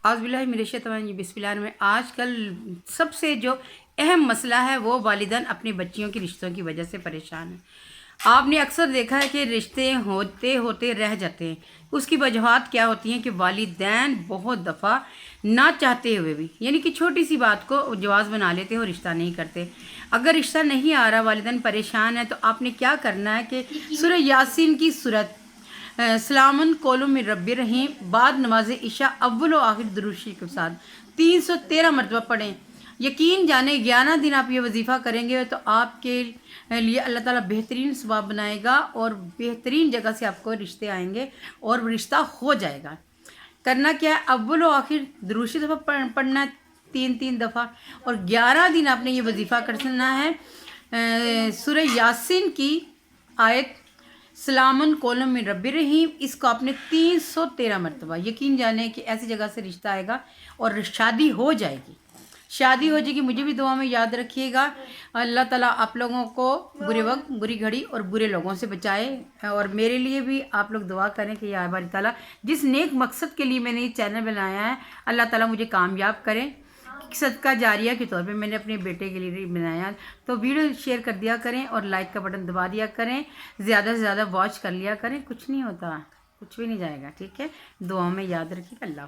आउज़ बिल्लाहि मिनश शैतानिर रजीम बिस्मिल्लाहिर रहमानिर रहीम। आज कल सबसे जो अहम मसला है वो वालिदैन अपनी बच्चियों के रिश्तों की वजह से परेशान हैं। आपने अक्सर देखा है कि रिश्ते होते होते रह जाते हैं। उसकी वजूहात क्या होती हैं कि वालिदैन बहुत दफ़ा ना चाहते हुए भी यानी कि छोटी सी बात को जवाज़ बना लेते हैं और रिश्ता नहीं करते। अगर रिश्ता नहीं आ रहा, वालिदैन परेशान है, तो आपने क्या करना है कि सूरह यासीन की सूरत सलामुन कौलुम मिर रब्बिर रहीम बाद नमाज इशा अव्वल व आखिर दुरूशी के साथ 313 मरतबा पढ़ें। यकीन जाने 11 दिन आप ये वजीफ़ा करेंगे तो आपके लिए अल्लाह ताला बेहतरीन सवाब बनाएगा और बेहतरीन जगह से आपको रिश्ते आएंगे और रिश्ता हो जाएगा। करना क्या है, अव्वल व आखिर दुरूशी दफ़ा पढ़ना है 3 दफ़ा, और 11 दिन आपने ये वजीफ़ा करना है। सूरह यासीन की आयत सलामुन कौलुम मिर रब्बिर रहीम, इसको आपने 313 मरतबा, यकीन जाने कि ऐसी जगह से रिश्ता आएगा और शादी हो जाएगी। शादी हो जाएगी। मुझे भी दुआ में याद रखिएगा। अल्लाह ताला आप लोगों को बुरे वक्त, बुरी घड़ी और बुरे लोगों से बचाए, और मेरे लिए भी आप लोग दुआ करें कि या बारी ताला जिस नेक मकसद के लिए मैंने ये चैनल बनाया है, अल्लाह ताला मुझे कामयाब करें। सदका जारिया के तौर पे मैंने अपने बेटे के लिए बनाया, तो वीडियो शेयर कर दिया करें और लाइक का बटन दबा दिया करें। ज़्यादा से ज़्यादा वॉच कर लिया करें। कुछ नहीं होता, कुछ भी नहीं जाएगा, ठीक है। दुआ में याद रखिएगा। अल्लाह हाफ़िज़।